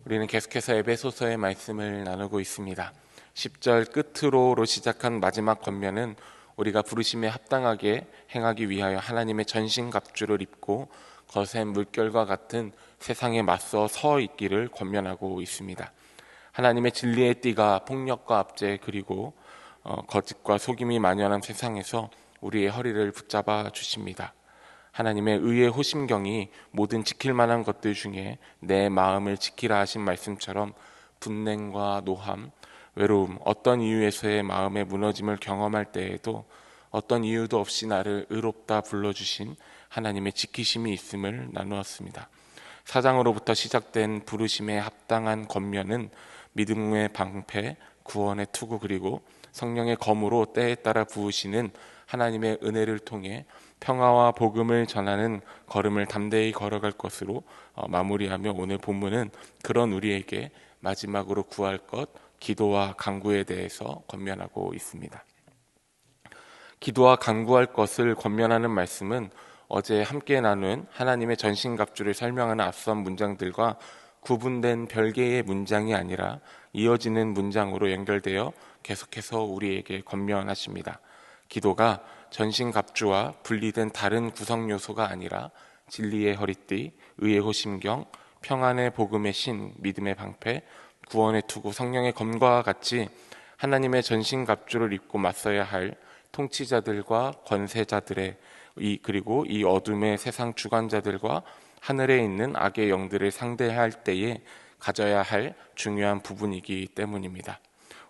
우리는 계속해서 에베소서의 말씀을 나누고 있습니다. 10절 끝으로 시작한 마지막 권면은 우리가 부르심에 합당하게 행하기 위하여 하나님의 전신갑주를 입고 거센 물결과 같은 세상에 맞서 서 있기를 권면하고 있습니다. 하나님의 진리의 띠가 폭력과 압제 그리고 거짓과 속임이 만연한 세상에서 우리의 허리를 붙잡아 주십니다. 하나님의 의의 호심경이 모든 지킬 만한 것들 중에 내 마음을 지키라 하신 말씀처럼 분냉과 노함, 외로움, 어떤 이유에서의 마음의 무너짐을 경험할 때에도 어떤 이유도 없이 나를 의롭다 불러주신 하나님의 지키심이 있음을 나누었습니다. 사장으로부터 시작된 부르심에 합당한 권면은 믿음의 방패, 구원의 투구 그리고 성령의 검으로 때에 따라 부으시는 하나님의 은혜를 통해 평화와 복음을 전하는 걸음을 담대히 걸어갈 것으로 마무리하며 오늘 본문은 그런 우리에게 마지막으로 구할 것, 기도와 간구에 대해서 권면하고 있습니다. 기도와 간구할 것을 권면하는 말씀은 어제 함께 나눈 하나님의 전신갑주를 설명하는 앞선 문장들과 구분된 별개의 문장이 아니라 이어지는 문장으로 연결되어 계속해서 우리에게 권면하십니다. 기도가 전신갑주와 분리된 다른 구성 요소가 아니라 진리의 허리띠, 의의 호심경, 평안의 복음의 신, 믿음의 방패, 구원의 투구, 성령의 검과 같이 하나님의 전신갑주를 입고 맞서야 할 통치자들과 권세자들의 그리고 이 어둠의 세상 주관자들과 하늘에 있는 악의 영들을 상대할 때에 가져야 할 중요한 부분이기 때문입니다.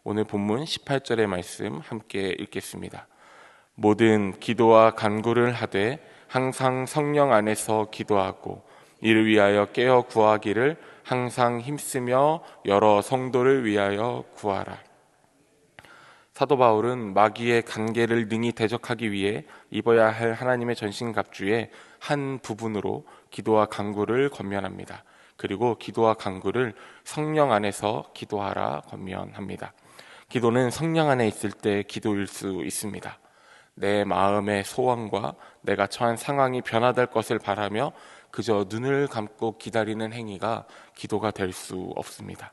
오늘 본문 18절의 말씀 함께 읽겠습니다. 모든 기도와 간구를 하되 항상 성령 안에서 기도하고 이를 위하여 깨어 구하기를 항상 힘쓰며 여러 성도를 위하여 구하라. 사도 바울은 마귀의 간계를 능히 대적하기 위해 입어야 할 하나님의 전신갑주의 한 부분으로 기도와 간구를 권면합니다. 그리고 기도와 간구를 성령 안에서 기도하라 권면합니다. 기도는 성령 안에 있을 때 기도일 수 있습니다. 내 마음의 소원과 내가 처한 상황이 변화될 것을 바라며 그저 눈을 감고 기다리는 행위가 기도가 될 수 없습니다.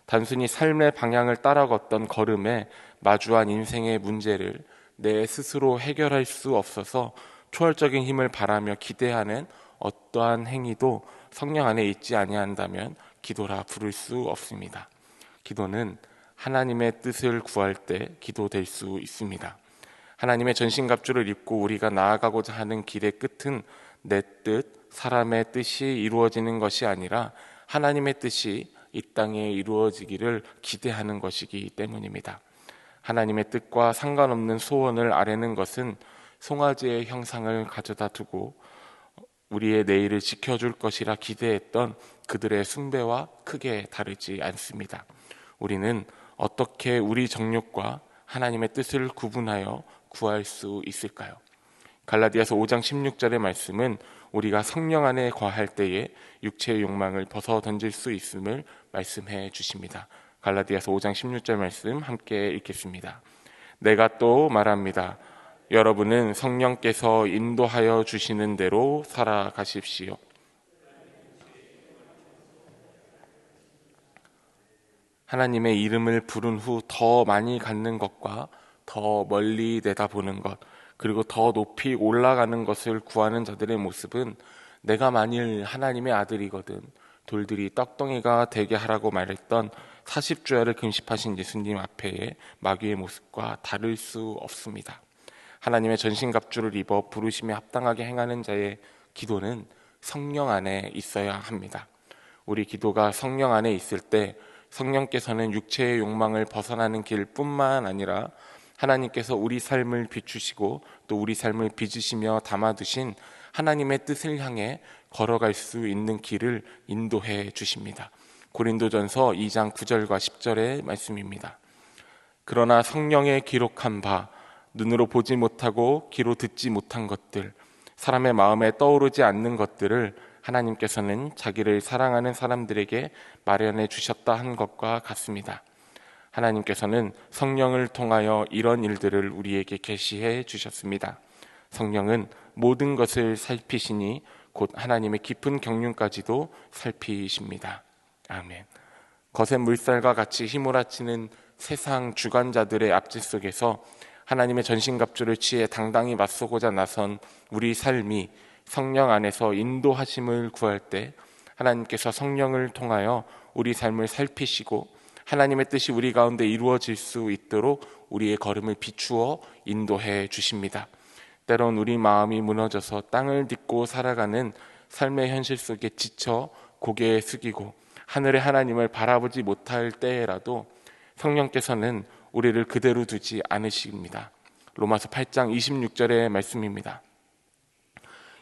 단순히 삶의 방향을 따라 걷던 걸음에 마주한 인생의 문제를 내 스스로 해결할 수 없어서 초월적인 힘을 바라며 기대하는 어떠한 행위도 성령 안에 있지 아니한다면 기도라 부를 수 없습니다. 기도는 하나님의 뜻을 구할 때 기도될 수 있습니다. 하나님의 전신갑주를 입고 우리가 나아가고자 하는 길의 끝은 내 뜻, 사람의 뜻이 이루어지는 것이 아니라 하나님의 뜻이 이 땅에 이루어지기를 기대하는 것이기 때문입니다. 하나님의 뜻과 상관없는 소원을 아뢰는 것은 송아지의 형상을 가져다 두고 우리의 내일을 지켜줄 것이라 기대했던 그들의 숭배와 크게 다르지 않습니다. 우리는 어떻게 우리 정욕과 하나님의 뜻을 구분하여 구할 수 있을까요? 갈라디아서 5장 16절의 말씀은 우리가 성령 안에 거할 때에 육체의 욕망을 벗어 던질 수 있음을 말씀해 주십니다. 갈라디아서 5장 16절 말씀 함께 읽겠습니다. 내가 또 말합니다. 여러분은 성령께서 인도하여 주시는 대로 살아가십시오. 하나님의 이름을 부른 후 더 많이 갖는 것과 더 멀리 내다보는 것 그리고 더 높이 올라가는 것을 구하는 자들의 모습은 내가 만일 하나님의 아들이거든 돌들이 떡덩이가 되게 하라고 말했던 40주야를 금식하신 예수님 앞에 마귀의 모습과 다를 수 없습니다. 하나님의 전신갑주를 입어 부르심에 합당하게 행하는 자의 기도는 성령 안에 있어야 합니다. 우리 기도가 성령 안에 있을 때 성령께서는 육체의 욕망을 벗어나는 길뿐만 아니라 하나님께서 우리 삶을 비추시고 또 우리 삶을 빚으시며 담아두신 하나님의 뜻을 향해 걸어갈 수 있는 길을 인도해 주십니다. 고린도전서 2장 9절과 10절의 말씀입니다. 그러나 성령에 기록한 바 눈으로 보지 못하고 귀로 듣지 못한 것들 사람의 마음에 떠오르지 않는 것들을 하나님께서는 자기를 사랑하는 사람들에게 마련해 주셨다 한 것과 같습니다. 하나님께서는 성령을 통하여 이런 일들을 우리에게 계시해 주셨습니다. 성령은 모든 것을 살피시니 곧 하나님의 깊은 경륜까지도 살피십니다. 아멘. 거센 물살과 같이 휘몰아치는 세상 주관자들의 압제 속에서 하나님의 전신갑주를 취해 당당히 맞서고자 나선 우리 삶이 성령 안에서 인도하심을 구할 때 하나님께서 성령을 통하여 우리 삶을 살피시고 하나님의 뜻이 우리 가운데 이루어질 수 있도록 우리의 걸음을 비추어 인도해 주십니다. 때론 우리 마음이 무너져서 땅을 딛고 살아가는 삶의 현실 속에 지쳐 고개 숙이고 하늘의 하나님을 바라보지 못할 때에라도 성령께서는 우리를 그대로 두지 않으십니다. 로마서 8장 26절의 말씀입니다.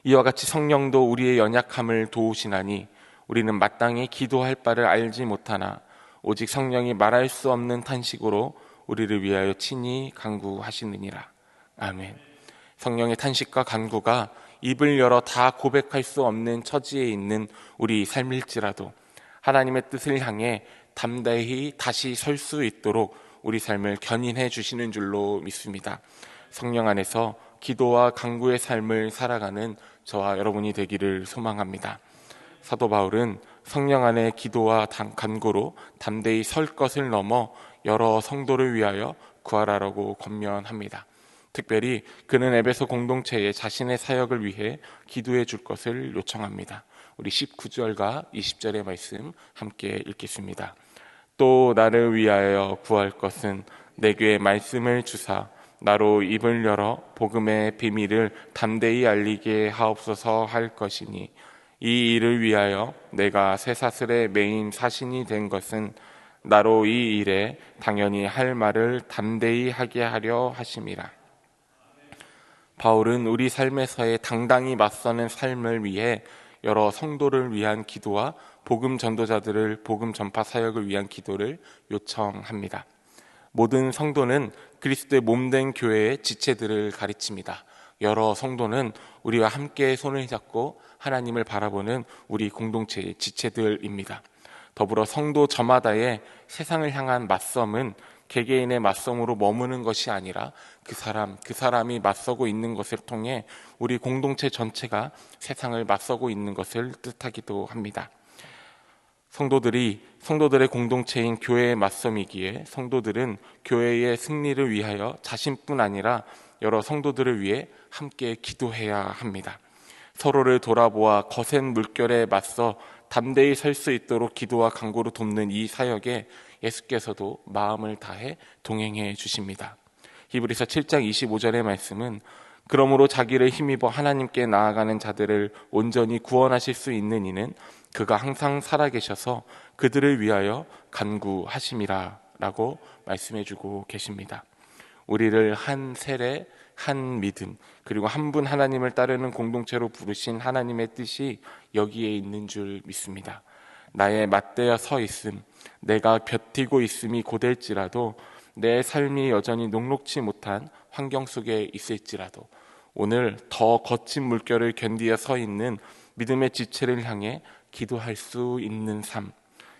이와 같이 성령도 우리의 연약함을 도우시나니 우리는 마땅히 기도할 바를 알지 못하나 오직 성령이 말할 수 없는 탄식으로 우리를 위하여 친히 간구하시느니라. 아멘. 성령의 탄식과 간구가 입을 열어 다 고백할 수 없는 처지에 있는 우리 삶일지라도 하나님의 뜻을 향해 담대히 다시 설 수 있도록 우리 삶을 견인해 주시는 줄로 믿습니다. 성령 안에서 기도와 간구의 삶을 살아가는 저와 여러분이 되기를 소망합니다. 사도 바울은 성령 안에 기도와 간구로 담대히 설 것을 넘어 여러 성도를 위하여 구하라라고 권면합니다. 특별히 그는 에베소 공동체에 자신의 사역을 위해 기도해 줄 것을 요청합니다. 우리 19절과 20절의 말씀 함께 읽겠습니다. 또 나를 위하여 구할 것은 내게 말씀을 주사 나로 입을 열어 복음의 비밀을 담대히 알리게 하옵소서 할 것이니 이 일을 위하여 내가 쇠사슬의 메인 사신이 된 것은 나로 이 일에 당연히 할 말을 담대히 하게 하려 하심이라. 바울은 우리 삶에서의 당당히 맞서는 삶을 위해 여러 성도를 위한 기도와 복음 전도자들을 복음 전파 사역을 위한 기도를 요청합니다. 모든 성도는 그리스도의 몸된 교회의 지체들을 가르칩니다. 여러 성도는 우리와 함께 손을 잡고 하나님을 바라보는 우리 공동체의 지체들입니다. 더불어 성도 저마다의 세상을 향한 맞섬은 개개인의 맞섬으로 머무는 것이 아니라 그 사람이 맞서고 있는 것을 통해 우리 공동체 전체가 세상을 맞서고 있는 것을 뜻하기도 합니다. 성도들의 공동체인 교회의 맞섬이기에 성도들은 교회의 승리를 위하여 자신뿐 아니라 여러 성도들을 위해 함께 기도해야 합니다. 서로를 돌아보아 거센 물결에 맞서 담대히 설 수 있도록 기도와 간구로 돕는 이 사역에 예수께서도 마음을 다해 동행해 주십니다. 히브리서 7장 25절의 말씀은 그러므로 자기를 힘입어 하나님께 나아가는 자들을 온전히 구원하실 수 있는 이는 그가 항상 살아계셔서 그들을 위하여 간구하심이라 라고 말씀해 주고 계십니다. 우리를 한 세례, 한 믿음, 그리고 한 분 하나님을 따르는 공동체로 부르신 하나님의 뜻이 여기에 있는 줄 믿습니다. 나의 맞대어 서 있음, 내가 버티고 있음이 고될지라도 내 삶이 여전히 녹록지 못한 환경 속에 있을지라도 오늘 더 거친 물결을 견디어 서 있는 믿음의 지체를 향해 기도할 수 있는 삶,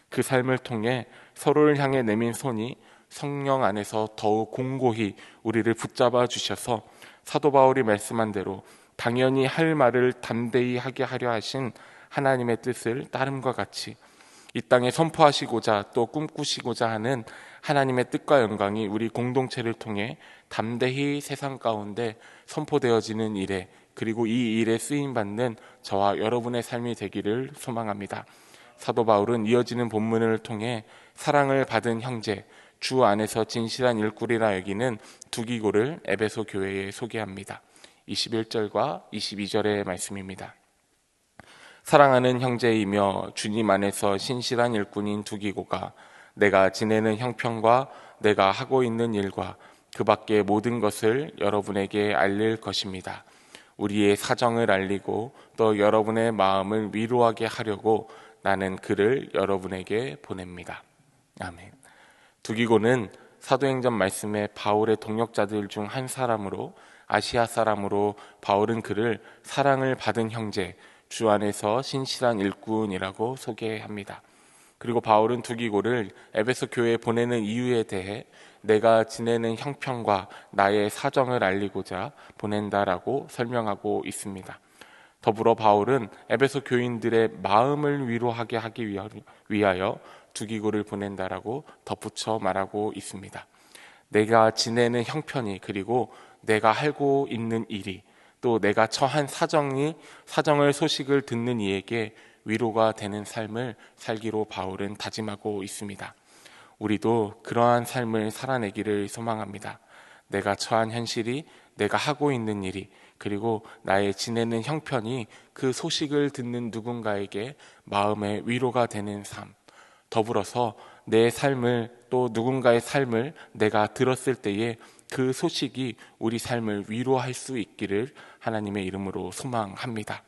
그 삶을 통해 서로를 향해 내민 손이 성령 안에서 더욱 공고히 우리를 붙잡아 주셔서 사도 바울이 말씀한 대로 당연히 할 말을 담대히 하게 하려 하신 하나님의 뜻을 따름과 같이 이 땅에 선포하시고자 또 꿈꾸시고자 하는 하나님의 뜻과 영광이 우리 공동체를 통해 담대히 세상 가운데 선포되어지는 일에, 그리고 이 일에 쓰임받는 저와 여러분의 삶이 되기를 소망합니다. 사도 바울은 이어지는 본문을 통해 사랑을 받은 형제, 주 안에서 진실한 일꾼이라 여기는 두기고를 에베소 교회에 소개합니다. 21절과 22절의 말씀입니다. 사랑하는 형제이며 주님 안에서 신실한 일꾼인 두기고가 내가 지내는 형편과 내가 하고 있는 일과 그 밖의 모든 것을 여러분에게 알릴 것입니다. 우리의 사정을 알리고 또 여러분의 마음을 위로하게 하려고 나는 그를 여러분에게 보냅니다. 아멘. 두기고는 사도행전 말씀에 바울의 동역자들 중 한 사람으로, 아시아 사람으로 바울은 그를 사랑을 받은 형제, 주 안에서 신실한 일꾼이라고 소개합니다. 그리고 바울은 두기고를 에베소 교회에 보내는 이유에 대해 내가 지내는 형편과 나의 사정을 알리고자 보낸다라고 설명하고 있습니다. 더불어 바울은 에베소 교인들의 마음을 위로하게 하기 위하여 두기고를 보낸다라고 덧붙여 말하고 있습니다. 내가 지내는 형편이, 그리고 내가 하고 있는 일이, 또 내가 처한 사정을 소식을 듣는 이에게 위로가 되는 삶을 살기로 바울은 다짐하고 있습니다. 우리도 그러한 삶을 살아내기를 소망합니다. 내가 처한 현실이, 내가 하고 있는 일이, 그리고 나의 지내는 형편이 그 소식을 듣는 누군가에게 마음의 위로가 되는 삶, 더불어서 내 삶을, 또 누군가의 삶을 내가 들었을 때에 그 소식이 우리 삶을 위로할 수 있기를 하나님의 이름으로 소망합니다.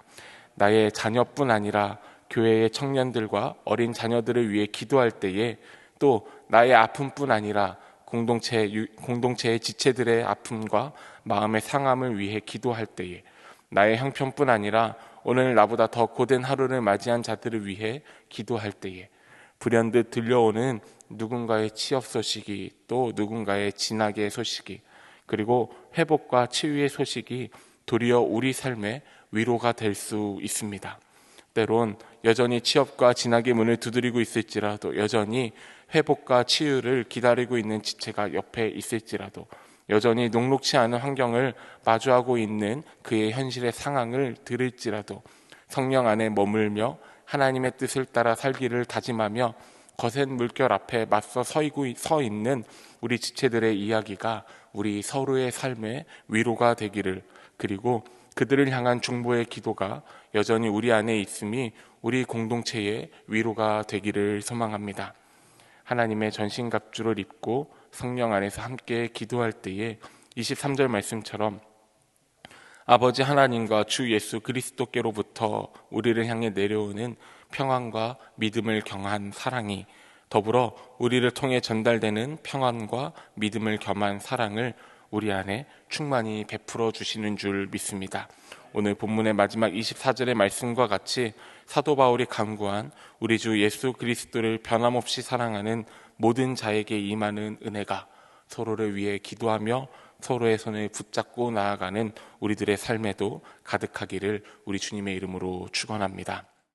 나의 자녀뿐 아니라 교회의 청년들과 어린 자녀들을 위해 기도할 때에, 또 나의 아픔뿐 아니라 공동체의 지체들의 아픔과 마음의 상함을 위해 기도할 때에, 나의 형편뿐 아니라 오늘 나보다 더 고된 하루를 맞이한 자들을 위해 기도할 때에, 불현듯 들려오는 누군가의 취업 소식이, 또 누군가의 진학의 소식이, 그리고 회복과 치유의 소식이 도리어 우리 삶의 위로가 될 수 있습니다. 때론 여전히 취업과 진학의 문을 두드리고 있을지라도, 여전히 회복과 치유를 기다리고 있는 지체가 옆에 있을지라도, 여전히 녹록치 않은 환경을 마주하고 있는 그의 현실의 상황을 들을지라도, 성령 안에 머물며 하나님의 뜻을 따라 살기를 다짐하며 거센 물결 앞에 맞서 서 있는 우리 지체들의 이야기가 우리 서로의 삶의 위로가 되기를, 그리고 그들을 향한 중보의 기도가 여전히 우리 안에 있음이 우리 공동체의 위로가 되기를 소망합니다. 하나님의 전신갑주를 입고 성령 안에서 함께 기도할 때에 23절 말씀처럼 아버지 하나님과 주 예수 그리스도께로부터 우리를 향해 내려오는 평안과 믿음을 경한 사랑이, 더불어 우리를 통해 전달되는 평안과 믿음을 겸한 사랑을 우리 안에 충만히 베풀어 주시는 줄 믿습니다. 오늘 본문의 마지막 24절의 말씀과 같이 사도 바울이 간구한 우리 주 예수 그리스도를 변함없이 사랑하는 모든 자에게 임하는 은혜가 서로를 위해 기도하며 서로의 손을 붙잡고 나아가는 우리들의 삶에도 가득하기를 우리 주님의 이름으로 축원합니다.